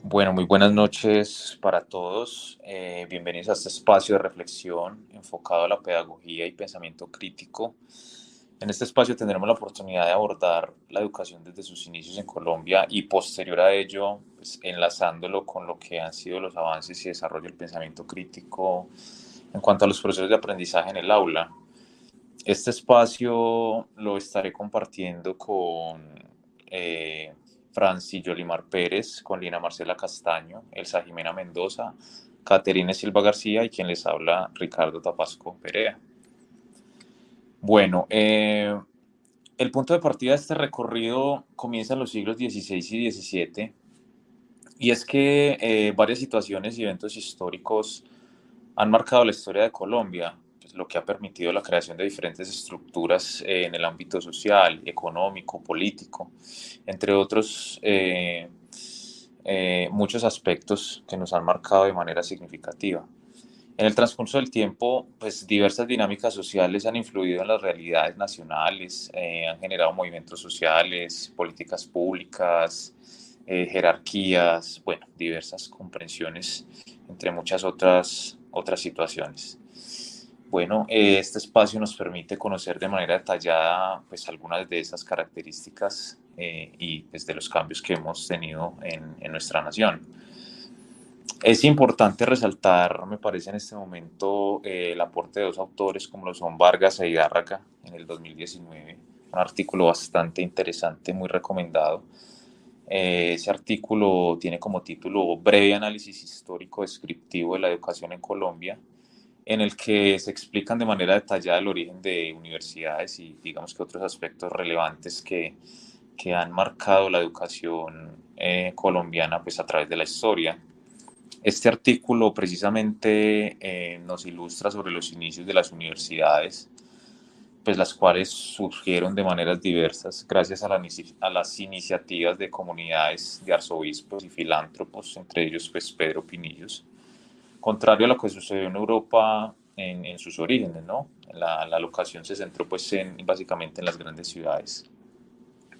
Bueno, muy buenas noches para todos. Bienvenidos a este espacio de reflexión enfocado a la pedagogía y pensamiento crítico. En este espacio tendremos la oportunidad de abordar la educación desde sus inicios en Colombia y posterior a ello, pues, enlazándolo con lo que han sido los avances y desarrollo del pensamiento crítico en cuanto a los procesos de aprendizaje en el aula. Este espacio lo estaré compartiendo con eh, Franci Yolimar Pérez, con Lina Marcela Castaño, Elsa Jimena Mendoza, Caterine Silva García y quien les habla, Ricardo Tapasco Perea. Bueno, el punto de partida de este recorrido comienza en los siglos XVI y XVII, y es que varias situaciones y eventos históricos han marcado la historia de Colombia, pues, lo que ha permitido la creación de diferentes estructuras en el ámbito social, económico, político, entre otros muchos aspectos que nos han marcado de manera significativa. En el transcurso del tiempo, pues diversas dinámicas sociales han influido en las realidades nacionales, han generado movimientos sociales, políticas públicas, jerarquías, bueno, diversas comprensiones, entre muchas otras situaciones. Bueno, este espacio nos permite conocer de manera detallada pues, algunas de esas características y pues, de los cambios que hemos tenido en nuestra nación. Es importante resaltar, me parece en este momento, el aporte de dos autores como lo son Vargas e Hidárraga en el 2019, un artículo bastante interesante, muy recomendado. Ese artículo tiene como título Breve análisis histórico descriptivo de la educación en Colombia, en el que se explican de manera detallada el origen de universidades y digamos que otros aspectos relevantes que han marcado la educación colombiana pues, a través de la historia. Este artículo precisamente nos ilustra sobre los inicios de las universidades, pues las cuales surgieron de maneras diversas gracias a las iniciativas de comunidades de arzobispos y filántropos, entre ellos pues Pedro Pinillos, contrario a lo que sucedió en Europa en sus orígenes, ¿no? La locación se centró pues básicamente en las grandes ciudades.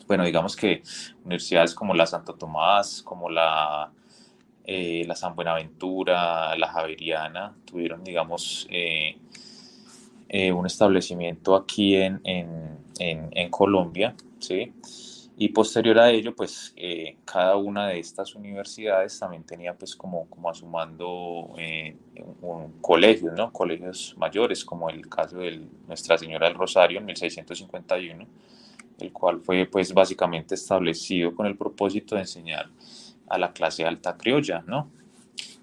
Bueno, digamos que universidades como la Santo Tomás, como la San Buenaventura, la Javeriana, tuvieron, digamos, un establecimiento aquí en Colombia, ¿sí? Y posterior a ello, pues cada una de estas universidades también tenía pues como a su mando un colegio, ¿no? Colegios mayores, como el caso de Nuestra Señora del Rosario en 1651, el cual fue pues básicamente establecido con el propósito de enseñar a la clase alta criolla, ¿no?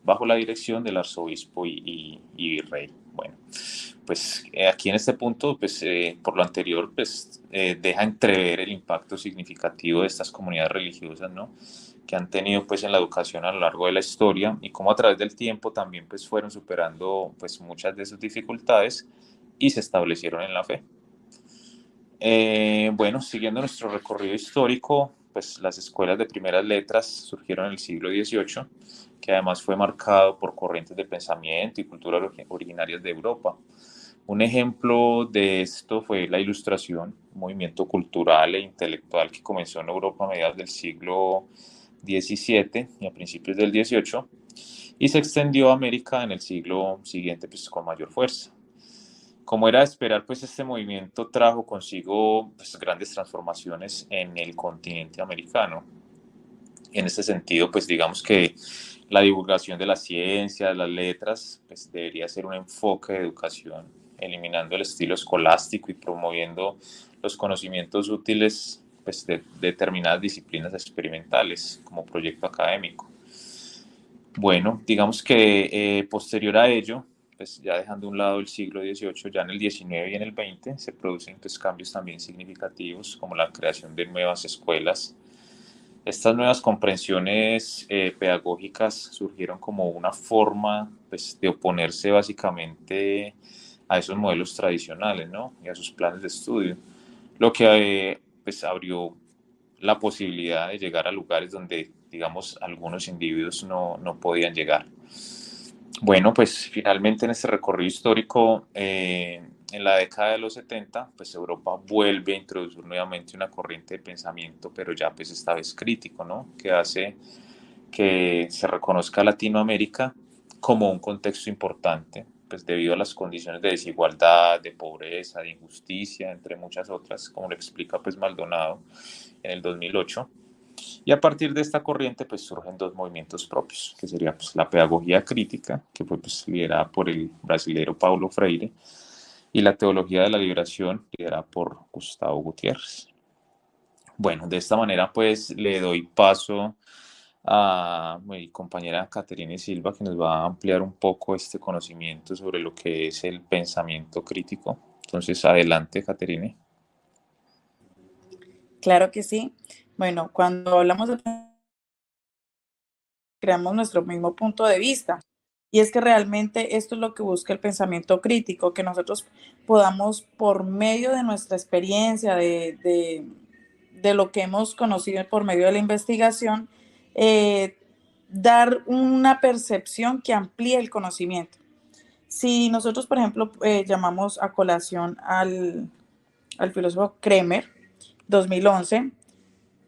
Bajo la dirección del arzobispo y virrey. Bueno, pues aquí en este punto, pues por lo anterior, pues deja entrever el impacto significativo de estas comunidades religiosas, ¿no? Que han tenido pues en la educación a lo largo de la historia y cómo a través del tiempo también pues fueron superando pues muchas de sus dificultades y se establecieron en la fe. Bueno, siguiendo nuestro recorrido histórico, pues las escuelas de primeras letras surgieron en el siglo XVIII, que además fue marcado por corrientes de pensamiento y cultura originarias de Europa. Un ejemplo de esto fue la Ilustración, un movimiento cultural e intelectual que comenzó en Europa a mediados del siglo XVII y a principios del XVIII y se extendió a América en el siglo siguiente pues, con mayor fuerza. Como era de esperar, pues este movimiento trajo consigo pues, grandes transformaciones en el continente americano. En este sentido, pues digamos que la divulgación de la ciencia, de las letras, pues debería ser un enfoque de educación, eliminando el estilo escolástico y promoviendo los conocimientos útiles pues, de determinadas disciplinas experimentales como proyecto académico. Bueno, digamos que posterior a ello, pues ya dejando a un lado el siglo XVIII, ya en el XIX y en el XX se producen pues, cambios también significativos como la creación de nuevas escuelas. Estas nuevas comprensiones pedagógicas surgieron como una forma pues, de oponerse básicamente a esos modelos tradicionales, ¿no? Y a sus planes de estudio, lo que pues, abrió la posibilidad de llegar a lugares donde, digamos, algunos individuos no podían llegar. Bueno, pues finalmente en este recorrido histórico en la década de los 70, pues Europa vuelve a introducir nuevamente una corriente de pensamiento, pero ya pues esta vez crítico, ¿no? Que hace que se reconozca a Latinoamérica como un contexto importante, pues debido a las condiciones de desigualdad, de pobreza, de injusticia, entre muchas otras, como lo explica pues Maldonado en el 2008. Y a partir de esta corriente pues surgen dos movimientos propios, que sería pues la pedagogía crítica, que fue pues liderada por el brasilero Paulo Freire, y la teología de la liberación, liderada por Gustavo Gutiérrez. Bueno, de esta manera pues le doy paso a mi compañera Caterine Silva, que nos va a ampliar un poco este conocimiento sobre lo que es el pensamiento crítico. Entonces, adelante, Caterine. Claro que sí. Bueno, cuando hablamos de creamos nuestro mismo punto de vista. Y es que realmente esto es lo que busca el pensamiento crítico, que nosotros podamos, por medio de nuestra experiencia, de lo que hemos conocido por medio de la investigación, dar una percepción que amplíe el conocimiento. Si nosotros, por ejemplo, llamamos a colación al filósofo Kremer, 2011,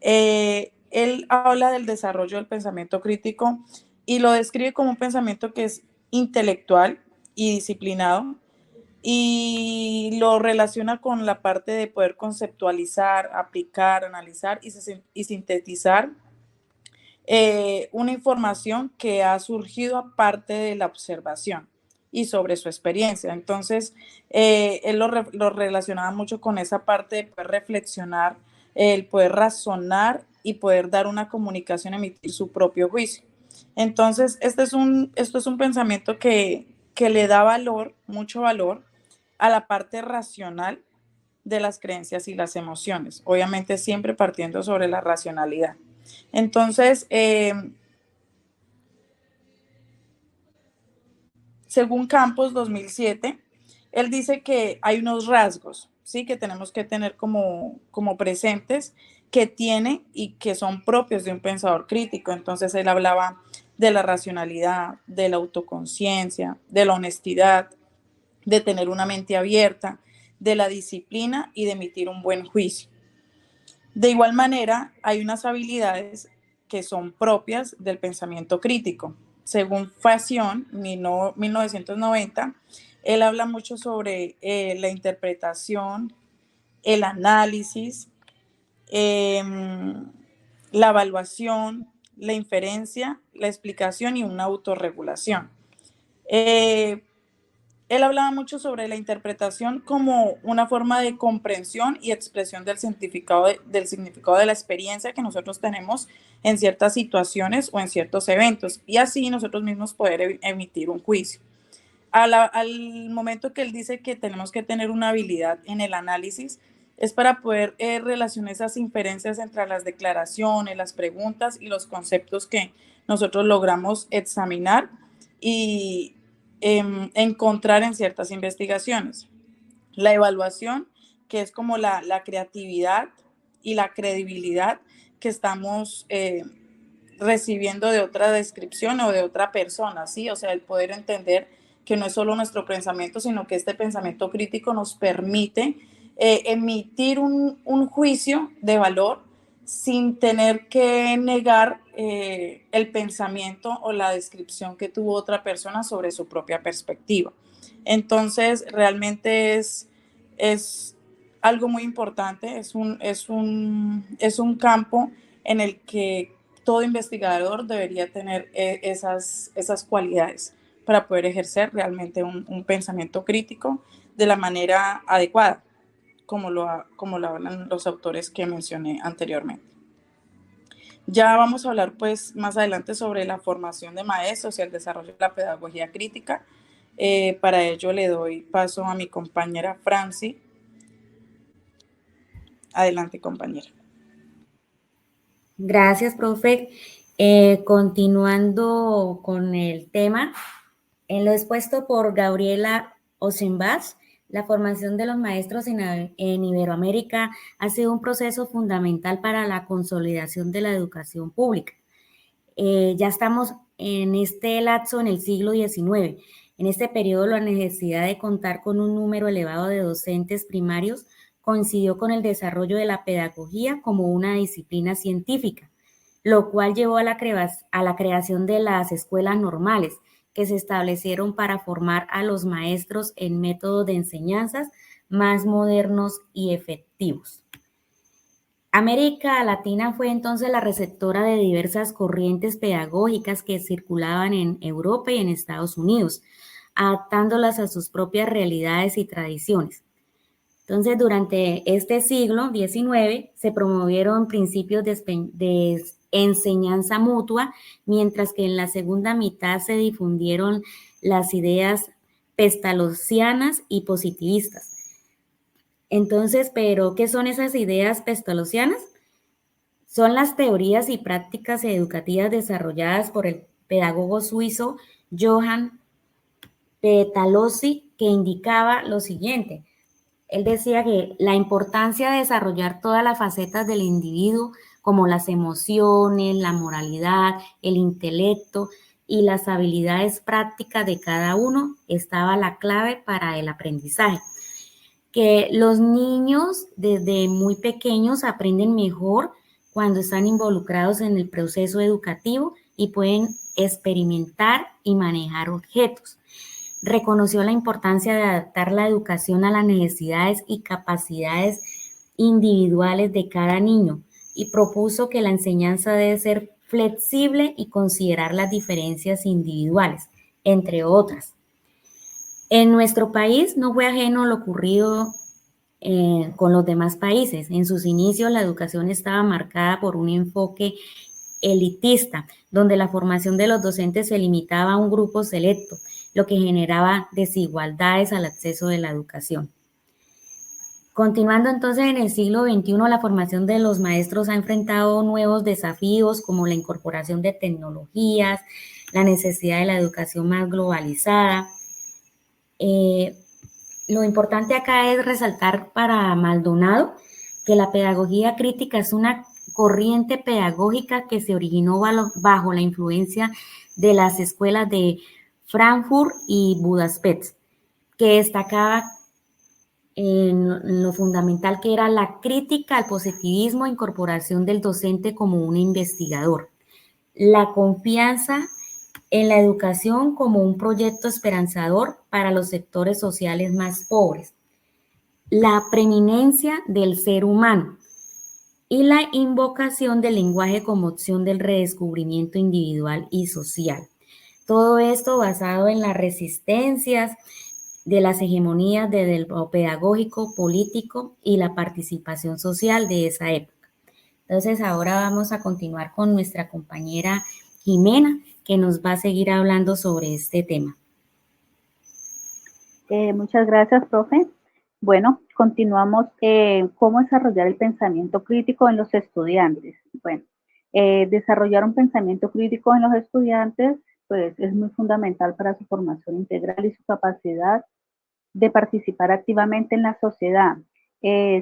él habla del desarrollo del pensamiento crítico y lo describe como un pensamiento que es intelectual y disciplinado y lo relaciona con la parte de poder conceptualizar, aplicar, analizar y sintetizar una información que ha surgido aparte de la observación y sobre su experiencia. Entonces, él lo relacionaba mucho con esa parte de poder reflexionar, el poder razonar y poder dar una comunicación, emitir su propio juicio. Entonces, esto es un pensamiento que le da valor, mucho valor, a la parte racional de las creencias y las emociones, obviamente siempre partiendo sobre la racionalidad. Entonces, según Campos 2007, él dice que hay unos rasgos, ¿sí? Que tenemos que tener como presentes, que tiene y que son propios de un pensador crítico. Entonces, él hablaba de la racionalidad, de la autoconciencia, de la honestidad, de tener una mente abierta, de la disciplina y de emitir un buen juicio. De igual manera, hay unas habilidades que son propias del pensamiento crítico. Según Fación, 1990, él habla mucho sobre la interpretación, el análisis, eh, la evaluación, la inferencia, la explicación y una autorregulación. Eh, Él hablaba mucho sobre la interpretación como una forma de comprensión y expresión del significado de la experiencia que nosotros tenemos en ciertas situaciones o en ciertos eventos, y así nosotros mismos poder emitir un juicio. Al momento que él dice que tenemos que tener una habilidad en el análisis, es para poder relacionar esas inferencias entre las declaraciones, las preguntas y los conceptos que nosotros logramos examinar y encontrar en ciertas investigaciones. La evaluación, que es como la creatividad y la credibilidad que estamos recibiendo de otra descripción o de otra persona, ¿sí? O sea, el poder entender que no es solo nuestro pensamiento, sino que este pensamiento crítico nos permite emitir un juicio de valor sin tener que negar el pensamiento o la descripción que tuvo otra persona sobre su propia perspectiva. Entonces, realmente es algo muy importante, es un campo en el que todo investigador debería tener esas cualidades para poder ejercer realmente un pensamiento crítico de la manera adecuada, como lo hablan los autores que mencioné anteriormente. Ya vamos a hablar pues más adelante sobre la formación de maestros y el desarrollo de la pedagogía crítica. Para ello le doy paso a mi compañera Franci. Adelante, compañera. Gracias, profe. Continuando con el tema, en lo expuesto por Gabriela Osenbach, la formación de los maestros en Iberoamérica ha sido un proceso fundamental para la consolidación de la educación pública. Ya estamos en este lapso en el siglo XIX. En este periodo, la necesidad de contar con un número elevado de docentes primarios coincidió con el desarrollo de la pedagogía como una disciplina científica, lo cual llevó a la creación de las escuelas normales, que se establecieron para formar a los maestros en métodos de enseñanzas más modernos y efectivos. América Latina fue entonces la receptora de diversas corrientes pedagógicas que circulaban en Europa y en Estados Unidos, adaptándolas a sus propias realidades y tradiciones. Entonces, durante este siglo XIX se promovieron principios de enseñanza mutua, mientras que en la segunda mitad se difundieron las ideas pestalozzianas y positivistas. Entonces, ¿pero qué son esas ideas pestalozzianas? Son las teorías y prácticas educativas desarrolladas por el pedagogo suizo Johann Pestalozzi, que indicaba lo siguiente. Él decía que la importancia de desarrollar todas las facetas del individuo, como las emociones, la moralidad, el intelecto y las habilidades prácticas de cada uno, estaba la clave para el aprendizaje. Que los niños desde muy pequeños aprenden mejor cuando están involucrados en el proceso educativo y pueden experimentar y manejar objetos. Reconoció la importancia de adaptar la educación a las necesidades y capacidades individuales de cada niño y propuso que la enseñanza debe ser flexible y considerar las diferencias individuales, entre otras. En nuestro país no fue ajeno lo ocurrido con los demás países. En sus inicios la educación estaba marcada por un enfoque elitista, donde la formación de los docentes se limitaba a un grupo selecto, lo que generaba desigualdades al acceso de la educación. Continuando entonces en el siglo XXI, la formación de los maestros ha enfrentado nuevos desafíos como la incorporación de tecnologías, la necesidad de la educación más globalizada. Lo importante acá es resaltar para Maldonado que la pedagogía crítica es una corriente pedagógica que se originó bajo la influencia de las escuelas de Frankfurt y Budapest, que destacaba en lo fundamental que era la crítica al positivismo e incorporación del docente como un investigador, la confianza en la educación como un proyecto esperanzador para los sectores sociales más pobres, la preeminencia del ser humano y la invocación del lenguaje como opción del redescubrimiento individual y social. Todo esto basado en las resistencias de las hegemonías de lo pedagógico, político y la participación social de esa época. Entonces ahora vamos a continuar con nuestra compañera Jimena, que nos va a seguir hablando sobre este tema. Muchas gracias, profe. Bueno, continuamos. ¿Cómo desarrollar el pensamiento crítico en los estudiantes? Bueno, desarrollar un pensamiento crítico en los estudiantes, pues es muy fundamental para su formación integral y su capacidad de participar activamente en la sociedad.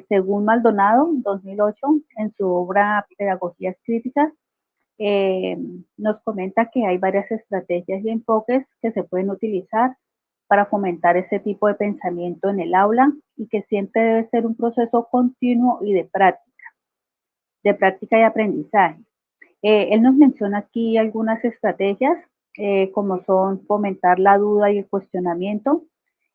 Según Maldonado, 2008, en su obra Pedagogías Críticas, nos comenta que hay varias estrategias y enfoques que se pueden utilizar para fomentar ese tipo de pensamiento en el aula y que siempre debe ser un proceso continuo y de práctica y aprendizaje. Él nos menciona aquí algunas estrategias como son fomentar la duda y el cuestionamiento.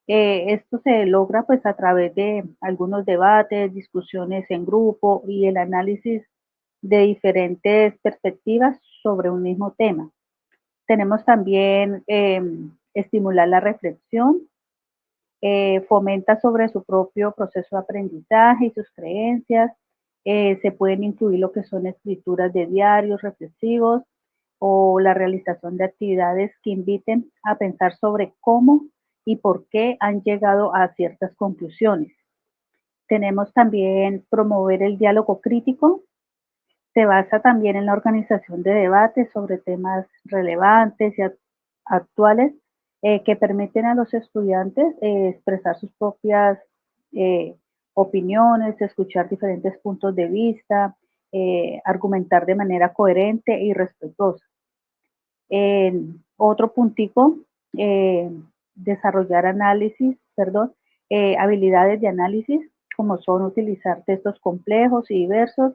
Esto se logra pues a través de algunos debates, discusiones en grupo y el análisis de diferentes perspectivas sobre un mismo tema. Tenemos también estimular la reflexión, fomenta sobre su propio proceso de aprendizaje y sus creencias. Se pueden incluir lo que son escrituras de diarios reflexivos o la realización de actividades que inviten a pensar sobre cómo y por qué han llegado a ciertas conclusiones. Tenemos también promover el diálogo crítico. Se basa también en la organización de debates sobre temas relevantes y actuales que permiten a los estudiantes expresar sus propias opiniones, escuchar diferentes puntos de vista, argumentar de manera coherente y respetuosa. Otro puntico desarrollar habilidades de análisis, como son utilizar textos complejos y diversos,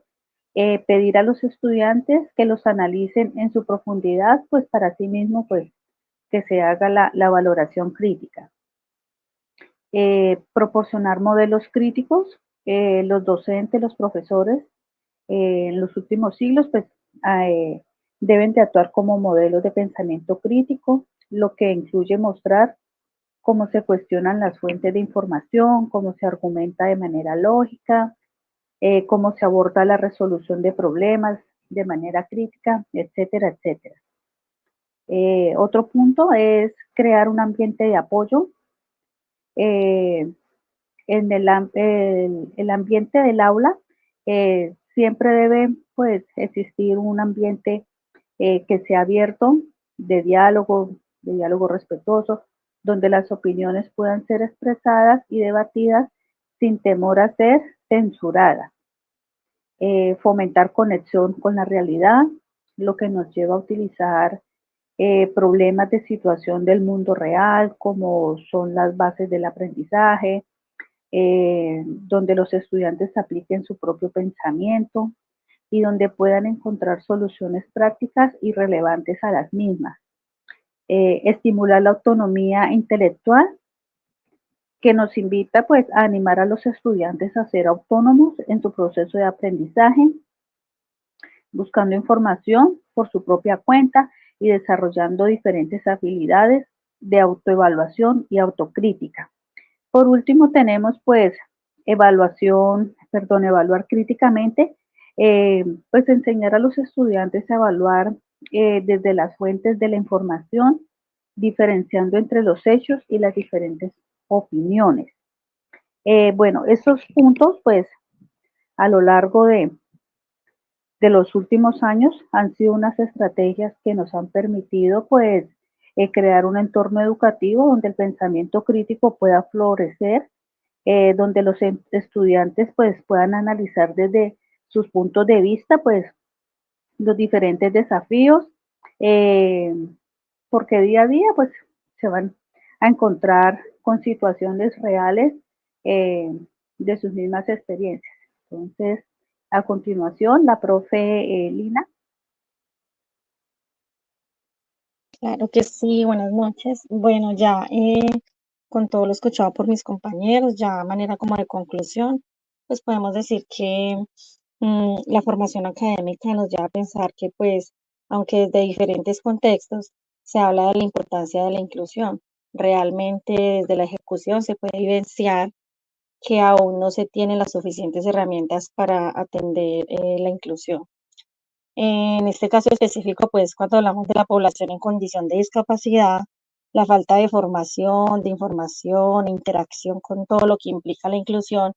pedir a los estudiantes que los analicen en su profundidad, pues para sí mismo, pues que se haga la valoración crítica. Proporcionar modelos críticos, los docentes, los profesores, en los últimos siglos, pues deben de actuar como modelos de pensamiento crítico, lo que incluye mostrar cómo se cuestionan las fuentes de información, cómo se argumenta de manera lógica, cómo se aborda la resolución de problemas de manera crítica, etcétera, etcétera. Otro punto es crear un ambiente de apoyo. En el ambiente del aula siempre debe pues existir un ambiente que sea abierto, de diálogo respetuoso, donde las opiniones puedan ser expresadas y debatidas sin temor a ser censuradas. Fomentar conexión con la realidad, lo que nos lleva a utilizar problemas de situación del mundo real, como son las bases del aprendizaje, donde los estudiantes apliquen su propio pensamiento y donde puedan encontrar soluciones prácticas y relevantes a las mismas. Estimular la autonomía intelectual, que nos invita pues a animar a los estudiantes a ser autónomos en su proceso de aprendizaje, buscando información por su propia cuenta y desarrollando diferentes habilidades de autoevaluación y autocrítica. Por último tenemos pues evaluar críticamente, pues enseñar a los estudiantes a evaluar desde las fuentes de la información, diferenciando entre los hechos y las diferentes opiniones. Bueno, esos puntos pues a lo largo de los últimos años han sido unas estrategias que nos han permitido pues crear un entorno educativo donde el pensamiento crítico pueda florecer, donde los estudiantes pues puedan analizar desde sus puntos de vista pues los diferentes desafíos, porque día a día pues se van a encontrar con situaciones reales de sus mismas experiencias. Entonces, a continuación, la profe Lina. Claro que sí, buenas noches. Bueno, ya con todo lo escuchado por mis compañeros, ya a manera como de conclusión, pues podemos decir que la formación académica nos lleva a pensar que pues, aunque desde diferentes contextos se habla de la importancia de la inclusión, realmente desde la ejecución se puede evidenciar que aún no se tienen las suficientes herramientas para atender la inclusión. En este caso específico, pues cuando hablamos de la población en condición de discapacidad, la falta de formación, de información, interacción con todo lo que implica la inclusión,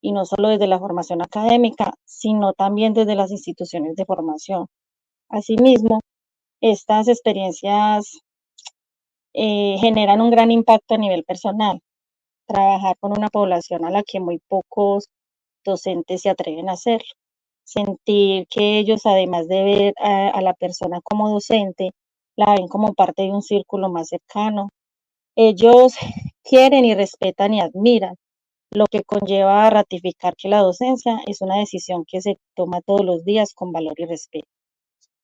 y no solo desde la formación académica, sino también desde las instituciones de formación. Asimismo, estas experiencias generan un gran impacto a nivel personal. Trabajar con una población a la que muy pocos docentes se atreven a hacerlo. Sentir que ellos, además de ver a la persona como docente, la ven como parte de un círculo más cercano. Ellos quieren y respetan y admiran, lo que conlleva a ratificar que la docencia es una decisión que se toma todos los días con valor y respeto.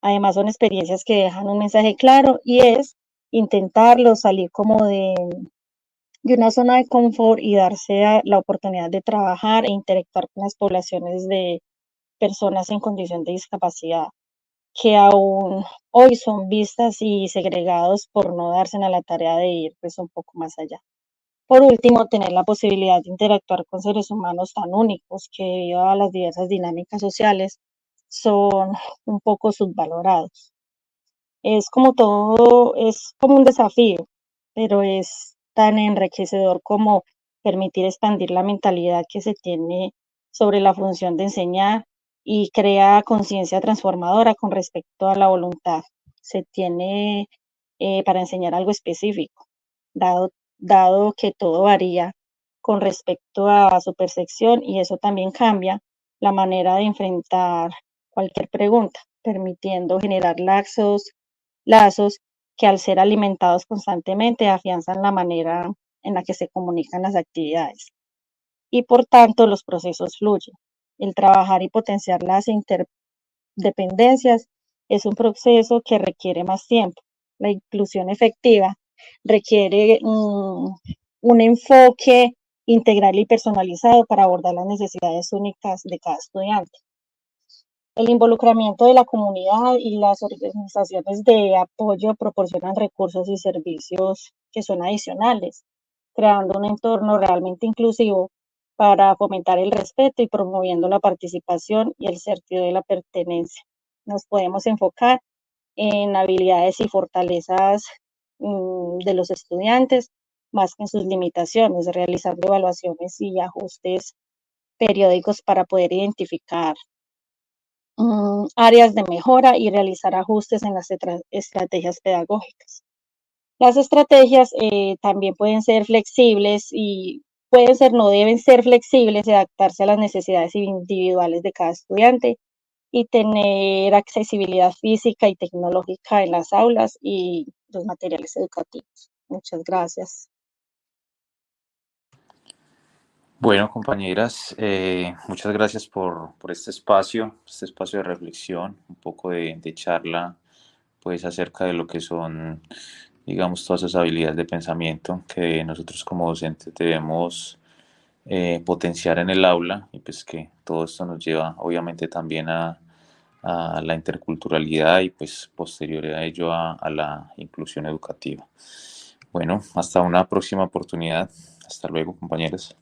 Además, son experiencias que dejan un mensaje claro y es intentarlo, salir como de una zona de confort y darse la oportunidad de trabajar e interactuar con las poblaciones de personas en condición de discapacidad, que aún hoy son vistas y segregados por no darse a la tarea de ir pues un poco más allá. Por último, tener la posibilidad de interactuar con seres humanos tan únicos que debido a las diversas dinámicas sociales son un poco subvalorados. Es como todo, es como un desafío, pero es tan enriquecedor como permitir expandir la mentalidad que se tiene sobre la función de enseñar y crea conciencia transformadora con respecto a la voluntad. Se tiene para enseñar algo específico, dado que todo varía con respecto a su percepción y eso también cambia la manera de enfrentar cualquier pregunta, permitiendo generar lazos que al ser alimentados constantemente afianzan la manera en la que se comunican las actividades y por tanto los procesos fluyen. El trabajar y potenciar las interdependencias es un proceso que requiere más tiempo. La inclusión efectiva requiere un enfoque integral y personalizado para abordar las necesidades únicas de cada estudiante. El involucramiento de la comunidad y las organizaciones de apoyo proporcionan recursos y servicios que son adicionales, creando un entorno realmente inclusivo para fomentar el respeto y promoviendo la participación y el sentido de la pertenencia. Nos podemos enfocar en habilidades y fortalezas de los estudiantes, más que en sus limitaciones, realizando evaluaciones y ajustes periódicos para poder identificar áreas de mejora y realizar ajustes en las estrategias pedagógicas. Las estrategias también pueden ser flexibles y no deben ser flexibles y adaptarse a las necesidades individuales de cada estudiante y tener accesibilidad física y tecnológica en las aulas y los materiales educativos. Muchas gracias. Bueno, compañeras, muchas gracias por este espacio de reflexión, un poco de charla, pues acerca de lo que son, digamos, todas esas habilidades de pensamiento que nosotros como docentes debemos potenciar en el aula, y pues que todo esto nos lleva obviamente también a la interculturalidad y pues posterior a ello a la inclusión educativa. Bueno, hasta una próxima oportunidad. Hasta luego, compañeros.